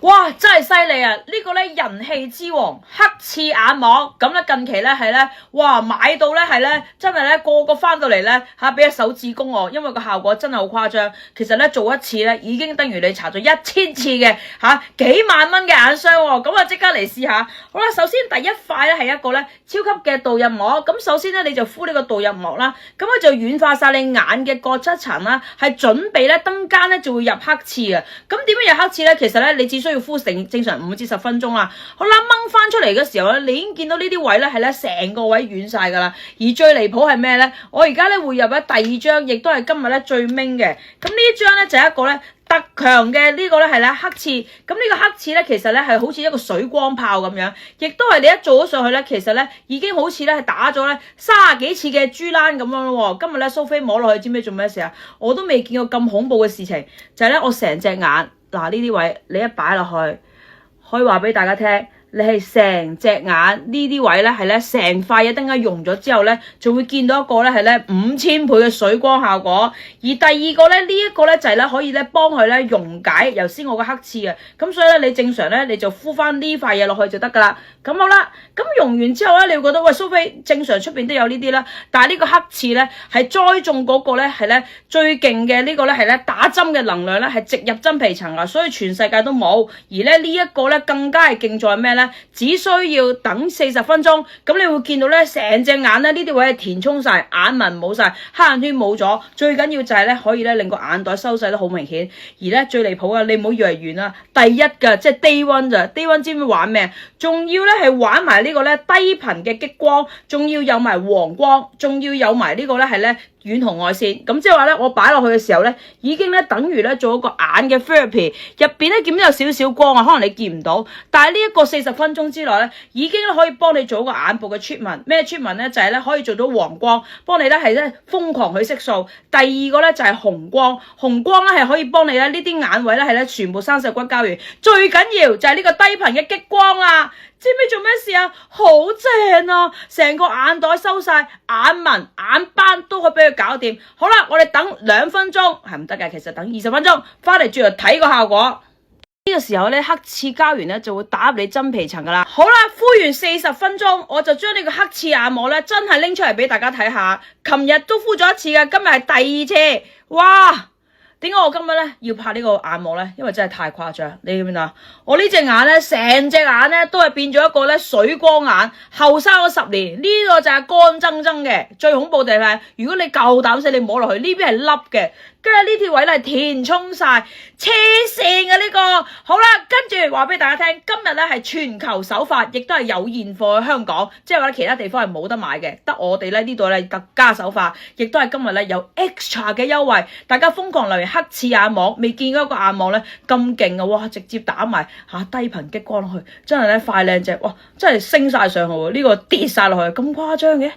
哇，真係犀利啊！呢個咧人氣之王黑刺眼膜，咁咧近期咧係咧，哇買到咧係咧，真係咧個個翻到嚟咧嚇俾隻手指公我，因為個效果真係好誇張。其實咧做一次咧已經等於你搽咗1000次嘅幾萬蚊嘅眼霜喎。咁啊即刻嚟試下。好啦，首先第一塊咧係一個咧超級嘅導入膜。咁首先咧你就敷呢個導入膜啦，咁佢就軟化晒你眼嘅角質層啦，係準備咧登間咧就會入黑刺啊。咁點樣入黑刺咧？其實咧你只需要敷正常5至10分鐘啦。好啦，掹翻出嚟嘅時候咧，你已經見到呢啲位咧係咧成個位軟晒噶啦。而最離譜係咩咧？我而家咧會入咗第二張，亦都係今日咧最明嘅。咁呢張咧就係一個咧特強嘅呢個咧係咧黑刺。咁呢個黑刺咧其實咧係好似一個水光炮咁樣，亦都係你一做咗上去咧，其實咧已經好似咧係打咗咧30幾次嘅豬欄咁樣咯。今日咧蘇菲摸落去，知唔知做咩事啊？我都未見過咁恐怖嘅事情，就係咧我成隻眼嗱呢啲位，你一擺落去，可以話俾大家聽。你係成隻眼呢啲位咧係咧成塊嘢，等間溶咗之後咧，就會見到一個咧係咧5000倍嘅水光效果。而第二個咧呢一個咧就係咧可以咧幫佢咧溶解頭先我個黑刺啊。咁所以咧你正常咧你就敷翻呢塊嘢落去就得噶啦。咁好啦，咁溶完之後咧，你會覺得喂蘇菲正常出邊都有呢啲啦，但係呢個黑刺咧係栽種嗰個咧係咧最勁嘅呢個咧係咧打針嘅能量咧係直入真皮層啊，所以全世界都冇。而咧呢一個咧更加係勁在咩咧？只需要等40分鐘，咁你會見到咧，成隻眼咧呢啲位係填充晒，眼紋冇晒，黑眼圈冇咗，最緊要就係咧可以咧令個眼袋收細得好明顯。而咧最離譜啊，你唔好以為完啦，第一㗎即係 day one 咋 ，day one 知唔知玩咩？仲要咧係玩埋呢個咧低頻嘅激光，仲要有埋黃光，仲要有埋呢個咧係咧遠紅外線。咁即係話咧，我擺落去嘅時候咧，已經咧等於咧做一個眼嘅 therapy， 入邊咧見到有少少光啊，可能你見唔到，但係呢一個40分鐘之內咧，已經可以幫你做一個眼部嘅 treatment。咩 treatment 咧？就係咧可以做到黃光，幫你咧係咧瘋狂去色素。第二個咧就係紅光，紅光咧係可以幫你咧呢啲眼位咧係咧全部生細骨膠原。最緊要就係呢個低頻嘅激光啊！知唔知做咩事啊？好正啊！成個眼袋收晒，眼紋、眼斑都可以俾佢搞掂。好啦，我哋等2分鐘係唔得嘅，其實等20分鐘，翻嚟轉頭睇個效果。呢個時候咧，黑刺膠原咧就會打入你真皮層噶啦。好啦，敷完40分鐘，我就將呢個黑刺眼膜咧真係拎出嚟俾大家睇下。琴日都敷咗一次嘅，今日係第2次。哇！點解我今日咧要拍呢個眼膜咧？因為真係太誇張，你見唔見啊？我呢隻眼咧，成隻眼咧都係變咗一個咧水光眼，後生咗10年。呢個就係乾爭爭嘅，最恐怖地係，如果你夠膽死，你摸落去呢邊係凹嘅，跟住呢條位咧係填充晒，黐線嘅呢個。好啦，跟住話俾大家聽，今日咧係全球首發，亦都係有現貨喺香港，即係話其他地方係冇得買嘅，得我哋咧呢度咧特價首發，亦都係今日咧有 extra 嘅優惠，大家瘋狂留言黑刺眼膜，未見過一個眼膜咧咁勁啊！哇，直接打埋低頻激光落去，真係咧快靚隻，哇，真係升晒上去喎！呢個跌晒落去，咁誇張嘅。